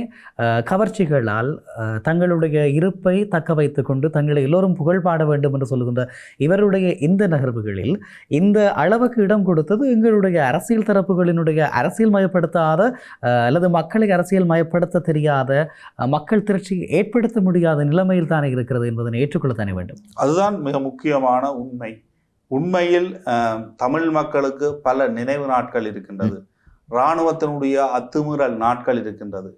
[SPEAKER 1] கவர்ச்சிகளால் தங்களுடைய இருப்பை தக்க வைத்துக் கொண்டு தங்களை எல்லோரும் புகழ் பாட வேண்டும் என்று சொல்லுகின்ற இவருடைய இந்த நகர்வுகளில் இந்த அளவுக்கு இடம் கொடுத்தது எங்களுடைய அரசியல் தரப்புகளினுடைய அரசியல் மயப்படுத்தாத அல்லது மக்களை அரசியல் மயப்படுத்த தெரியாத மக்கள் திரட்சியை ஏற்படுத்த முடியாத நிலைமையில் தானே இருக்கிறது என்பதனை ஏற்றுக்கொள்ளத்தானே வேண்டும்.
[SPEAKER 2] அதுதான் மிக முக்கியமான உண்மை. உண்மையில் தமிழ் மக்களுக்கு பல நினைவு நாட்கள் இருக்கின்றது. இராணுவத்தினுடைய அத்துமீறல் நாட்கள் இருக்கின்றது.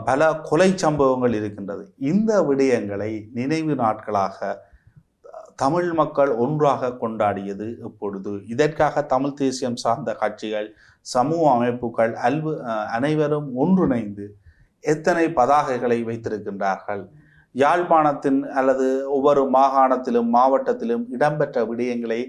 [SPEAKER 2] பல கொலை சம்பவங்கள் இருக்கின்றது. இந்த விடயங்களை நினைவு நாட்களாக தமிழ் மக்கள் ஒன்றாக கொண்டாடியது எப்பொழுது? இதற்காக தமிழ் தேசியம் சார்ந்த கட்சிகள், சமூக அமைப்புகள் அனைவரும் ஒன்றிணைந்து எத்தனை பதாகைகளை வைத்திருக்கின்றார்கள். யாழ்ப்பாணத்தின் அல்லது ஒவ்வொரு மாகாணத்திலும் மாவட்டத்திலும் இடம்பெற்ற விடயங்களை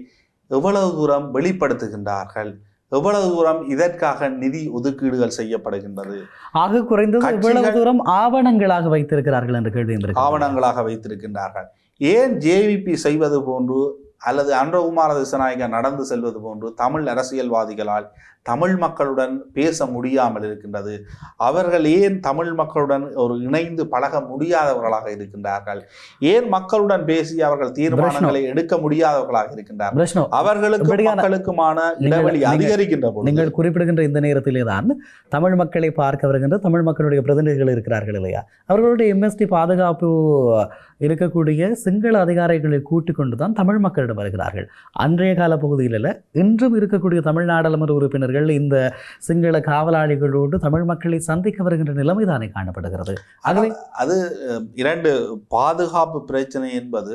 [SPEAKER 2] எவ்வளவு தூரம் வெளிப்படுத்துகின்றார்கள், எவ்வளவு தூரம் இதற்காக நிதி ஒதுக்கீடுகள் செய்யப்படுகின்றது,
[SPEAKER 1] ஆக குறைந்தது எவ்வளவு தூரம் ஆவணங்களாக வைத்திருக்கிறார்கள் என்ற கேள்வி
[SPEAKER 2] ஆவணங்களாக வைத்திருக்கின்றார்கள். ஏன் ஜேவிபி செய்வது போன்று அல்லது அன்றகுமார திசாநாயக்க நடந்து செல்வது போன்று தமிழ் அரசியல்வாதிகளால் தமிழ் மக்களுடன் பேச முடியாமல் இருக்கின்றது? அவர்கள் ஏன் தமிழ் மக்களுடன் ஒரு இணைந்து பழக முடியாதவர்களாக இருக்கின்றார்கள்? ஏன் மக்களுடன் பேசி அவர்கள் தீர்மானங்களை எடுக்க முடியாதவர்களாக இருக்கின்றார்கள்? அவர்களுக்கு மக்களுக்குமான இடைவெளி அதிகரிக்கின்ற போது
[SPEAKER 1] நீங்கள் குறிப்பிடுகின்ற இந்த நேரத்திலே தான் தமிழ் மக்களை பார்க்க வருகின்ற தமிழ் மக்களுடைய பிரதிநிதிகள் இருக்கிறார்கள் இல்லையா? அவர்களுடைய எம்எஸ்டி பாதுகாப்பு இருக்கக்கூடிய சிங்கள அதிகாரிகளை கூட்டிக் கொண்டு தான் தமிழ் மக்களிடம் வருகிறார்கள். அன்றைய கால பகுதியில் இன்றும் இருக்கக்கூடிய தமிழ் நாடாளுமன்ற உறுப்பினர்கள் இந்த சிங்கள காவலாளிகளோடு தமிழ் மக்களை சந்திக்க வருகின்ற நிலைமை தானே காணப்படுகிறது.
[SPEAKER 2] அது இரண்டு பாதுகாப்பு பிரச்சனை என்பது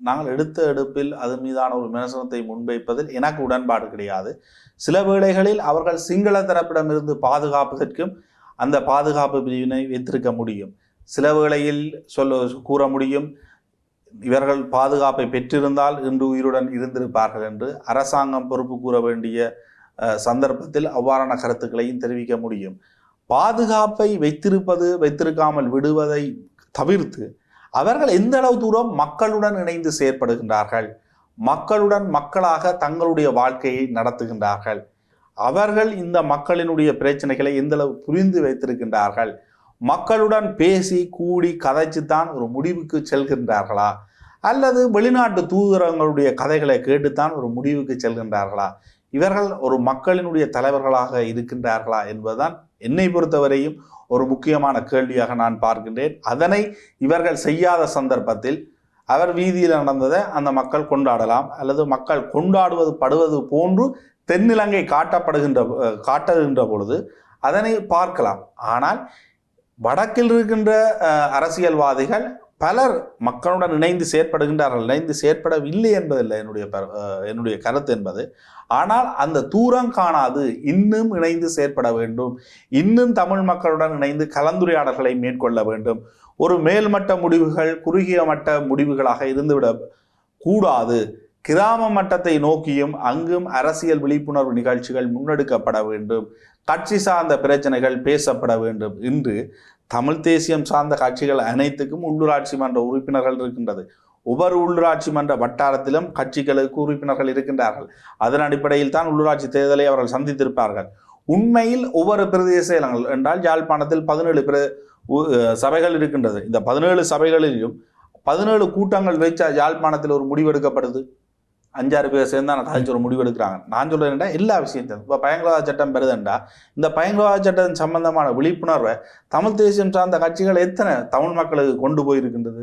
[SPEAKER 2] நாங்கள் எடுத்த எடுப்பில் அது மீதான ஒரு விமர்சனத்தை முன்வைப்பதில் எனக்கு உடன்பாடு கிடையாது. சில வேளைகளில் அவர்கள் சிங்கள தரப்பிடமிருந்து பாதுகாப்பதற்கும் அந்த பாதுகாப்பு பிரிவினை வைத்திருக்க முடியும். சில வேளையில் கூற முடியும், இவர்கள் பாதுகாப்பை பெற்றிருந்தால் இன்று உயிருடன் இருந்திருப்பார்கள் என்று அரசாங்கம் பொறுப்பு கூற வேண்டிய சந்தர்ப்பத்தில் அவ்வாறான கருத்துக்களையும் தெரிவிக்க முடியும். பாதுகாப்பை வைத்திருக்காமல் விடுவதை தவிர்த்து அவர்கள் எந்த அளவு தூரம் மக்களுடன் இணைந்து செயற்படுகின்றார்கள், மக்களுடன் மக்களாக தங்களுடைய வாழ்க்கையை நடத்துகின்றார்கள், அவர்கள் இந்த மக்களினுடைய பிரச்சனைகளை எந்த அளவு புரிந்து வைத்திருக்கின்றார்கள், மக்களுடன் பேசி கூடி கதைச்சுத்தான் ஒரு முடிவுக்கு செல்கின்றார்களா, அல்லது வெளிநாட்டு தூதரங்களுடைய கதைகளை கேட்டுத்தான் ஒரு முடிவுக்கு செல்கின்றார்களா, இவர்கள் ஒரு மக்களினுடைய தலைவர்களாக இருக்கின்றார்களா என்பதுதான் என்னை பொறுத்தவரையும் ஒரு முக்கியமான கேள்வியாக நான் பார்க்கின்றேன். அதனை இவர்கள் செய்யாத சந்தர்ப்பத்தில் அவர் வீதியில் நடந்ததை அந்த மக்கள் கொண்டாடலாம், அல்லது மக்கள் படுவது போன்று தென்னிலங்கை காட்டுகின்ற பொழுது அதனை பார்க்கலாம். ஆனால் வடக்கில் இருக்கின்ற அரசியல்வாதிகள் பலர் மக்களுடன் இணைந்து செயற்படுகின்றார்கள், இணைந்து செயற்படவில்லை என்பதில்லை என்னுடைய கருத்து என்பது. ஆனால் அந்த தூரம் காணாது இன்னும் இணைந்து செயற்பட வேண்டும், இன்னும் தமிழ் மக்களுடன் இணைந்து கலந்துரையாடல்களை மேற்கொள்ள வேண்டும். ஒரு மேல்மட்ட முடிவுகள் குறுகிய மட்ட முடிவுகளாக இருந்துவிட கூடாது. கிராம மட்டத்தை நோக்கியும் அங்கும் அரசியல் விழிப்புணர்வு நிகழ்ச்சிகள் முன்னெடுக்கப்பட வேண்டும், கட்சி சார்ந்த பிரச்சனைகள் பேசப்பட வேண்டும் என்று தமிழ் தேசியம் சார்ந்த கட்சிகள் அனைத்துக்கும் உள்ளூராட்சி மன்ற உறுப்பினர்கள் இருக்கின்றது. ஒவ்வொரு உள்ளூராட்சி மன்ற வட்டாரத்திலும் கட்சிகளுக்கு உறுப்பினர்கள் இருக்கின்றார்கள். அதன் அடிப்படையில் தான் உள்ளூராட்சி தேர்தலை அவர்கள் சந்தித்திருப்பார்கள். உண்மையில் ஒவ்வொரு பிரதேச செயலங்கள் என்றால் யாழ்ப்பாணத்தில் 17 சபைகள் இருக்கின்றது. இந்த 17 சபைகளிலும் 17 கூட்டங்கள் வைச்சா யாழ்ப்பாணத்தில் ஒரு முடிவெடுக்கப்படுது. 5-6 பேர் சேர்ந்து தான் கதைச்சு ஒரு முடிவெடுக்கிறாங்க. நான் சொல்றேன்டா எல்லா விஷயத்தையும் இப்போ பயங்கரவாத சட்டம் பெறுதுண்டா இந்த பயங்கரவாத சட்டம் சம்பந்தமான விழிப்புணர்வை தமிழ் தேசியம் சார்ந்த கட்சிகள் எத்தனை தமிழ் மக்களுக்கு கொண்டு போயிருக்கின்றது,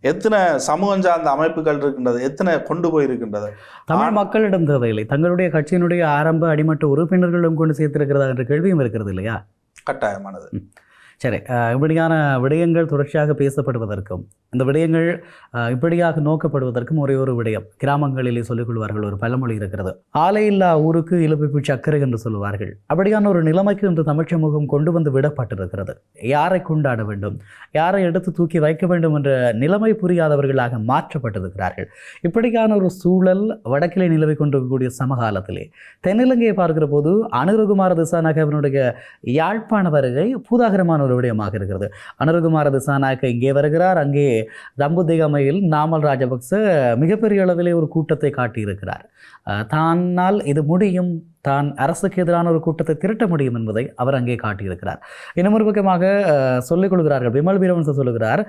[SPEAKER 2] எத்தனை சமூகம் சார்ந்த அமைப்புகள் இருக்கின்றது, எத்தனை கொண்டு போயிருக்கின்றது?
[SPEAKER 1] தமிழ் மக்களிடம் தேவையில்லை, தங்களுடைய கட்சியினுடைய ஆரம்ப அடிமட்ட உறுப்பினர்களிடம் கொண்டு சேர்த்திருக்கிறதா என்ற கேள்வியும் இருக்கிறது இல்லையா?
[SPEAKER 2] கட்டாயமானது.
[SPEAKER 1] சரி, இப்படியான விடயங்கள் தொடர்ச்சியாக பேசப்படுவதற்கும் இந்த விடயங்கள் இப்படியாக நோக்கப்படுவதற்கும் ஒரே ஒரு விடயம் கிராமங்களிலே சொல்லிக் கொள்வார்கள். ஒரு பழமொழி இருக்கிறது, ஆலை இல்லா ஊருக்கு இழுப்பிப்பு சக்கரை என்று சொல்லுவார்கள். அப்படியான ஒரு நிலைமைக்கு இன்று தமிழ் சமூகம் கொண்டு வந்து விடப்பட்டிருக்கிறது. யாரை கொண்டாட வேண்டும், யாரை எடுத்து தூக்கி வைக்க வேண்டும் என்ற நிலைமை புரியாதவர்களாக மாற்றப்பட்டிருக்கிறார்கள். இப்படியான ஒரு சூழல் வடக்கிலே நிலவி கொண்டிருக்கக்கூடிய சமகாலத்திலே தென்னிலங்கையை பார்க்கிற போது அனுரகுமார திசாநாயக்கவினுடைய யாழ்ப்பாண வருகை பூதாகரமான ஒரு விடயமாக இருக்கிறது. அனுரகுமார திசாநாயக்க இங்கே வருகிறார், அங்கே தம்புத்திகமையில் நாமல் ராஜபக்ச மிகப்பெரிய அளவிலே ஒரு கூட்டத்தை காட்டியிருக்கிறார். தானால் இது முடியும், தான் அரசுக்கு எதிரான ஒரு கூட்டத்தை திரட்ட முடியும் என்பதை அவர் அங்கே காட்டியிருக்கிறார். இன்னும் ஒரு பக்கமாக சொல்லிக் கொள்கிறார்கள், விமல் வீரவன்ச சொல்லுகிறார்,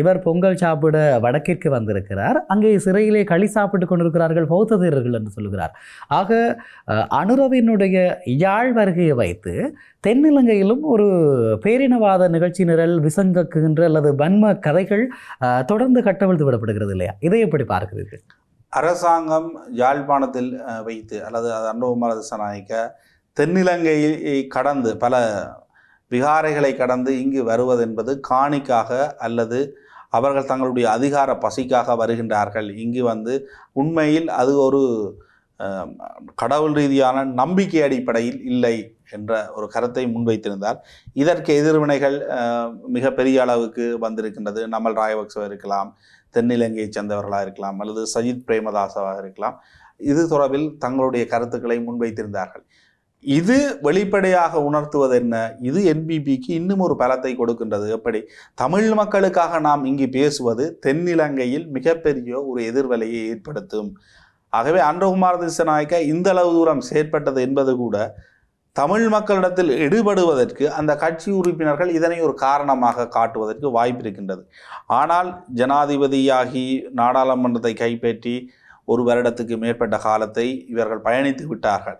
[SPEAKER 1] இவர் பொங்கல் சாப்பிட வடக்கிற்கு வந்திருக்கிறார், அங்கே சிறையிலே களி சாப்பிட்டு கொண்டிருக்கிறார்கள் பௌத்த தேரர்கள் என்று சொல்லுகிறார். ஆக அனுரவினுடைய யாழ் வருகையை வைத்து தென்னிலங்கையிலும் ஒரு பேரினவாத நிகழ்ச்சி நிரல் விசங்கக்குகின்ற அல்லது வன்ம கதைகள் தொடர்ந்து கட்டவிழ்த்து விடப்படுகிறது இல்லையா? இதை எப்படி பார்க்கிறீர்கள்?
[SPEAKER 2] அரசாங்கம் யாழ்ப்பாணத்தில் வைத்து அல்லது அனுரகுமார திசாநாயக்க தென்னிலங்கையை கடந்து பல விகாரைகளை கடந்து இங்கு வருவது என்பது காணிக்காக அல்லது அவர்கள் தங்களுடைய அதிகார பசிக்காக வருகின்றார்கள். இங்கு வந்து உண்மையில் அது ஒரு கடவுள் ரீதியான நம்பிக்கை அடிப்படையில் இல்லை என்ற ஒரு கருத்தை முன்வைத்திருந்தார். இதற்கு எதிர்வினைகள் மிகப்பெரிய அளவுக்கு வந்திருக்கின்றது. நமல் ராஜபக்சவ இருக்கலாம், தென்னிலங்கையை சேர்ந்தவர்களாக இருக்கலாம், அல்லது சஜித் பிரேமதாசவாக இருக்கலாம். இது தொடர்பில் தங்களுடைய கருத்துக்களை முன்வைத்திருந்தார்கள். இது வெளிப்படையாக உணர்த்துவது என்ன? இது என்பிபிக்கு இன்னும் ஒரு பலத்தை கொடுக்கின்றது. எப்படி தமிழ் மக்களுக்காக நாம் இங்கு பேசுவது தென்னிலங்கையில் மிகப்பெரிய ஒரு எதிர்வலையை ஏற்படுத்தும். ஆகவே அனுரகுமார திசாநாயக்க இந்த அளவு தூரம் செயற்பட்டது என்பது கூட தமிழ் மக்களிடத்தில் எடுபடுவதற்கு அந்த கட்சி உறுப்பினர்கள் இதனை ஒரு காரணமாக காட்டுவதற்கு வாய்ப்பு இருக்கின்றது. ஆனால் ஜனாதிபதியாகி நாடாளுமன்றத்தை கைப்பற்றி ஒரு வருடத்துக்கு மேற்பட்ட காலத்தை இவர்கள் பயணித்து விட்டார்கள்.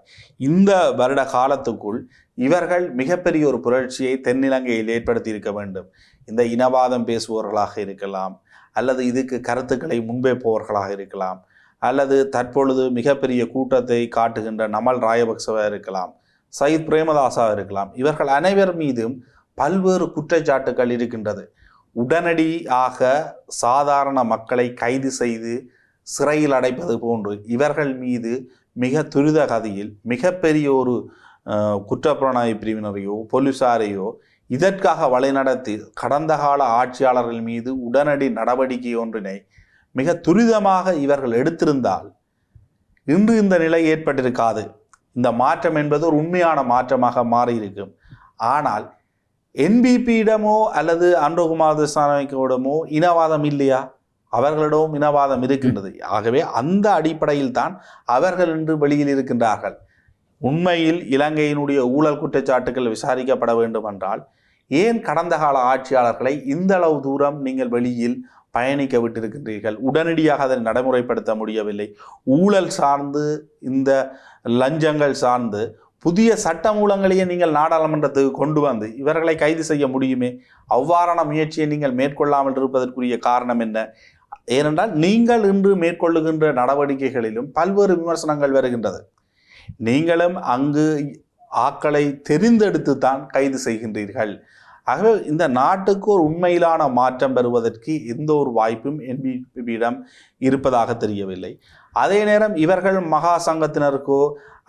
[SPEAKER 2] இந்த வருட காலத்துக்குள் இவர்கள் மிகப்பெரிய ஒரு புரட்சியை தென்னிலங்கையில் ஏற்படுத்தி இருக்க வேண்டும். இந்த இனவாதம் பேசுபவர்களாக இருக்கலாம், அல்லது இதுக்கு கருத்துக்களை முன்வைப்பவர்களாக இருக்கலாம், அல்லது தற்பொழுது மிகப்பெரிய கூட்டத்தை காட்டுகின்ற நமல் ராஜபக்சவ இருக்கலாம், சயித் பிரேமதாசாக இருக்கலாம். இவர்கள் அனைவர் மீதும் பல்வேறு குற்றச்சாட்டுகள் இருக்கின்றது. உடனடியாக சாதாரண மக்களை கைது செய்து சிறையில் அடைப்பது போன்று இவர்கள் மீது மிக துரித கதியில் மிகப்பெரிய ஒரு குற்றப்புலனாய்வு பிரிவினரையோ போலீசாரையோ இதற்காக வழிநடத்தி கடந்த கால ஆட்சியாளர்கள் மீது உடனடி நடவடிக்கை ஒன்றினை மிக துரிதமாக இவர்கள் எடுத்திருந்தால் இன்று இந்த நிலை ஏற்பட்டிருக்காது. இந்த மாற்றம் என்பது ஒரு உண்மையான மாற்றமாக மாறியிருக்கும். ஆனால் என்பிபியிடமோ அல்லது அனுரகுமார திசாநாயக்கவிடமோ இனவாதம் இல்லையா? அவர்களிடமும் இனவாதம் இருக்கின்றது. ஆகவே அந்த அடிப்படையில் தான் அவர்கள் இன்று வெளியில் இருக்கின்றார்கள். உண்மையில் இலங்கையினுடைய ஊழல் குற்றச்சாட்டுகள் விசாரிக்கப்பட வேண்டும் என்றால் ஏன் கடந்த கால ஆட்சியாளர்களை இந்த அளவு தூரம் நீங்கள் வெளியில் பயணிக்க விட்டிருக்கின்றீர்கள்? உடனடியாக அதை நடைமுறைப்படுத்த முடியவில்லை. ஊழல் சார்ந்து இந்த லஞ்சங்கள் சார்ந்து புதிய சட்ட மூலங்களையே நீங்கள் நாடாளுமன்றத்துக்கு கொண்டு வந்து இவர்களை கைது செய்ய முடியுமே. அவ்வாறான முயற்சியை நீங்கள் மேற்கொள்ளாமல் இருப்பதற்குரிய காரணம் என்ன? ஏனென்றால் நீங்கள் இன்று மேற்கொள்ளுகின்ற நடவடிக்கைகளிலும் பல்வேறு விமர்சனங்கள் வருகின்றது. நீங்களும் அங்கு ஆக்களை தெரிந்தெடுத்து தான் கைது செய்கின்றீர்கள். ஆகவே இந்த நாட்டுக்கு ஒரு உண்மையிலான மாற்றம் பெறுவதற்கு எந்த ஒரு வாய்ப்பும் என்பிபியிடம் இருப்பதாக தெரியவில்லை. அதே நேரம் இவர்கள் மகா சங்கத்தினருக்கோ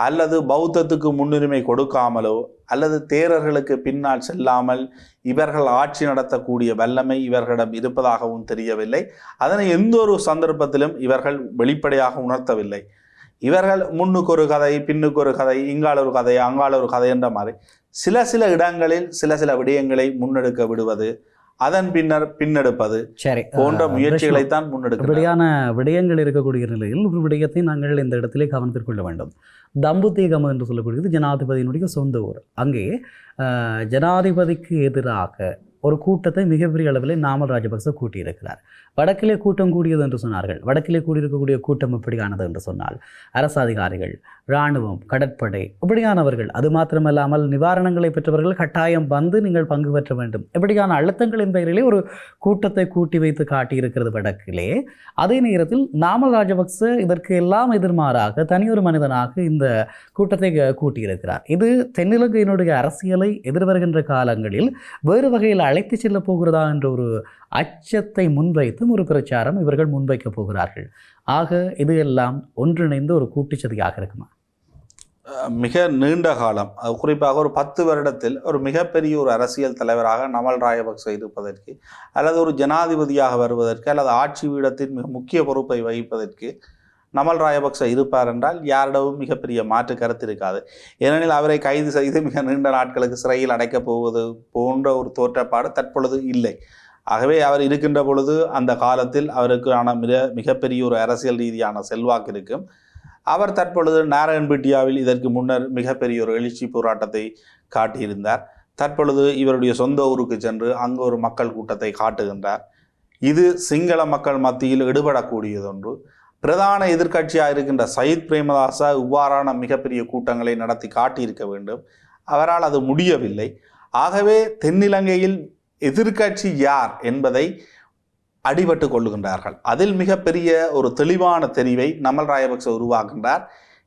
[SPEAKER 2] அல்லது பௌத்தத்துக்கு முன்னுரிமை கொடுக்காமலோ அல்லது தேரர்களுக்கு பின்னால் செல்லாமல் இவர்கள் ஆட்சி நடத்தக்கூடிய வல்லமை இவர்களிடம் இருப்பதாகவும் தெரியவில்லை. அதனை எந்த ஒரு சந்தர்ப்பத்திலும் இவர்கள் வெளிப்படையாக உணர்த்தவில்லை. இவர்கள் முன்னுக்கு ஒரு கதை, பின்னுக்கு ஒரு கதை, இங்கால ஒரு கதை, அங்கால ஒரு கதை என்ற மாதிரி சில இடங்களில் சில விடயங்களை முன்னெடுக்க விடுவது, அதன் பின்னர் பின்னெடுப்பது போன்ற முயற்சிகளைத்தான் முன்னெடுக்க.
[SPEAKER 1] இப்படியான விடயங்கள் இருக்கக்கூடிய நிலையில் ஒரு விடயத்தை நாங்கள் இந்த இடத்திலே கவனத்தில் கொள்ள வேண்டும். தம்புத்தீகம் என்று சொல்லக்கூடியது ஜனாதிபதியினுடைய சொந்த ஊர். அங்கே ஜனாதிபதிக்கு எதிராக ஒரு கூட்டத்தை மிகப்பெரிய அளவில் நாமல் ராஜபக்ச கூட்டியிருக்கிறார். வடக்கிலே கூட்டம் கூடியது என்று சொன்னார்கள். வடக்கிலே கூடியிருக்கக்கூடிய கூட்டம் எப்படியானது என்று சொன்னால் அரசு அதிகாரிகள், இராணுவம், கடற்படை இப்படியானவர்கள், அது மாத்திரமல்லாமல் நிவாரணங்களை பெற்றவர்கள் கட்டாயம் வந்து நீங்கள் பங்கு பெற்ற வேண்டும் இப்படியான அழுத்தங்களின் பெயரிலே ஒரு கூட்டத்தை கூட்டி வைத்து காட்டியிருக்கிறது வடக்கிலே. அதே நேரத்தில் நாமல் ராஜபக்ச இதற்கு எல்லாம் எதிர்மாறாக தனியொரு மனிதனாக இந்த இந்த கூட்டத்தை கூட்டியிருக்கிறார். இது தென்னிலங்கையினுடைய அரசியலை எதிர்வருகின்ற காலங்களில் வேறு வகையில் அழைத்து செல்ல போகிறதா என்ற ஒரு அச்சத்தை முன்வைத்தும் ஒரு பிரச்சாரம் இவர்கள் முன்வைக்கப் போகிறார்கள். ஆக இது எல்லாம் ஒன்றிணைந்த ஒரு கூட்டுச்சதியாக இருக்குமா?
[SPEAKER 2] மிக நீண்ட காலம், குறிப்பாக ஒரு 10 வருடத்தில் ஒரு மிகப்பெரிய ஒரு அரசியல் தலைவராக நமல் ராயபக்ச இருப்பதற்கு, அல்லது ஒரு ஜனாதிபதியாக வருவதற்கு, அல்லது ஆட்சி பீடத்தின் மிக முக்கிய பொறுப்பை வகிப்பதற்கு நமல் ராயபக்ச இருப்பார் என்றால் யாரிடமும் மிகப்பெரிய மாற்று கருத்து இருக்காது. ஏனெனில் அவரை கைது செய்து மிக நீண்ட நாட்களுக்கு சிறையில் அடைக்கப் போவது போன்ற ஒரு தோற்றப்பாடு தற்பொழுது இல்லை. ஆகவே அவர் இருக்கின்ற பொழுது அந்த காலத்தில் அவருக்கான மிகப்பெரிய ஒரு அரசியல் ரீதியான செல்வாக்கு இருக்கும். அவர் தற்பொழுது நாராயண்பேட்டியாவில் இதற்கு முன்னர் மிகப்பெரிய ஒரு எழுச்சி போராட்டத்தை காட்டியிருந்தார். தற்பொழுது இவருடைய சொந்த ஊருக்கு சென்று அங்கு ஒரு மக்கள் கூட்டத்தை காட்டுகின்றார். இது சிங்கள மக்கள் மத்தியில் எடுபடக்கூடியதொன்று. பிரதான எதிர்க்கட்சியாக இருக்கின்ற சயித் பிரேமதாச இவ்வாறான மிகப்பெரிய கூட்டங்களை நடத்தி காட்டியிருக்க வேண்டும். அவரால் அது முடியவில்லை. ஆகவே தென்னிலங்கையில் எதிர்க்கட்சி யார் என்பதை அடிபட்டு கொள்ளுகின்றார்கள். அதில் மிகப்பெரிய ஒரு தெளிவான தெரிவை நமல் ராயபக்ச உருவாக்குகின்றார்.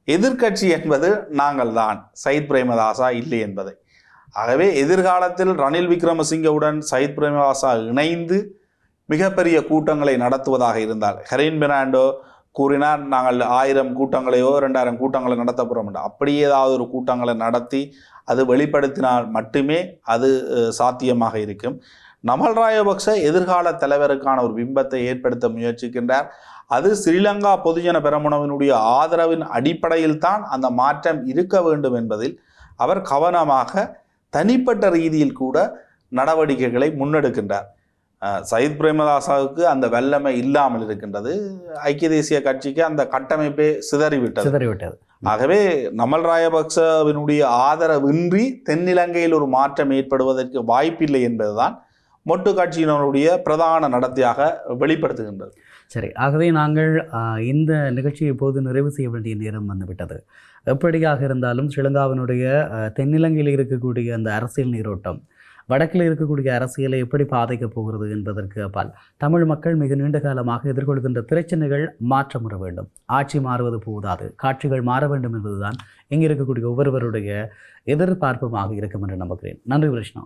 [SPEAKER 2] எதிர்க்கட்சி என்பது நாங்கள் தான், சயித் பிரேமதாசா இல்லை என்பதை. ஆகவே எதிர்காலத்தில் ரணில் விக்ரமசிங்கவுடன் சயித் பிரேமதாசா இணைந்து மிகப்பெரிய கூட்டங்களை நடத்துவதாக இருந்தால், ஹெரின் பெர்னாண்டோ கூறினார் நாங்கள் 1000 கூட்டங்களையோ 2000 கூட்டங்களை நடத்த போகிறோம் என்று. அப்படி ஏதாவது ஒரு கூட்டங்களை நடத்தி அது வெளிப்படுத்தினால் மட்டுமே அது சாத்தியமாக இருக்கும். நமல் ராயபக்ச எதிர்கால தலைவருக்கான ஒரு பிம்பத்தை ஏற்படுத்த முயற்சிக்கின்றார். அது ஸ்ரீலங்கா பொதுஜன பெரமுனவினுடைய ஆதரவின் அடிப்படையில் தான் அந்த மாற்றம் இருக்க வேண்டும் என்பதில் அவர் கவனமாக தனிப்பட்ட ரீதியில் கூட நடவடிக்கைகளை முன்னெடுக்கின்றார். சயித் பிரேமதாசாவுக்கு அந்த வல்லமை இல்லாமல் இருக்கின்றது. ஐக்கிய தேசிய கட்சிக்கு அந்த கட்டமைப்பே சிதறிவிட்டது. ஆகவே நமல் ராயபக்சவினுடைய ஆதரவின்றி தென்னிலங்கையில் ஒரு மாற்றம் ஏற்படுவதற்கு வாய்ப்பில்லை என்பதுதான் மொட்டு கட்சியினருடைய பிரதான நடத்தையாக வெளிப்படுத்துகின்றது.
[SPEAKER 1] சரி, ஆகவே நாங்கள் இந்த நிகழ்ச்சியை இப்போது நிறைவு செய்ய வேண்டிய நேரம் வந்துவிட்டது. எப்படியாக இருந்தாலும் ஸ்ரீலங்காவினுடைய தென்னிலங்கையில் இருக்கக்கூடிய அந்த அரசியல் நீரோட்டம் வடக்கில் இருக்கக்கூடிய அரசியலை எப்படி பாதிக்கப் போகிறது என்பதற்கு அப்பால் தமிழ் மக்கள் மிக நீண்ட காலமாக எதிர்கொள்கின்ற பிரச்சனைகள் மாற்றமுற வேண்டும். ஆட்சி மாறுவது போதாது, காட்சிகள் மாற வேண்டும் என்பதுதான் இங்கே இருக்கக்கூடிய ஒவ்வொருவருடைய எதிர்பார்ப்புமாக இருக்கும் என்று நம்புகிறேன். நன்றி கிருஷ்ணா.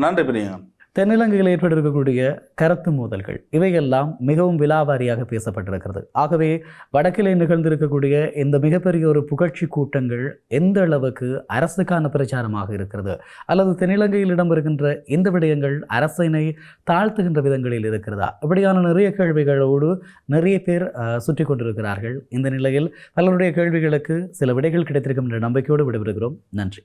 [SPEAKER 2] நன்றி பிரியங்கன்.
[SPEAKER 1] தென்னிலங்கையில் ஏற்பட்டிருக்கக்கூடிய கருத்து மோதல்கள் இவையெல்லாம் மிகவும் விலாவாரியாக பேசப்பட்டிருக்கிறது. ஆகவே வடக்கிலே நிகழ்ந்திருக்கக்கூடிய இந்த மிகப்பெரிய ஒரு புகழ்ச்சி கூட்டங்கள் எந்த அளவுக்கு அரசுக்கான பிரச்சாரமாக இருக்கிறது, அல்லது தென்னிலங்கையில் இடம்பெறுகின்ற இந்த விடயங்கள் அரசினை தாழ்த்துகின்ற விதங்களில் இருக்கிறதா, இப்படியான நிறைய கேள்விகளோடு நிறைய பேர் சுற்றி கொண்டிருக்கிறார்கள். இந்த நிலையில் பலருடைய கேள்விகளுக்கு சில விடைகள் கிடைத்திருக்கும் என்ற நம்பிக்கையோடு விடைபெறுகிறோம். நன்றி.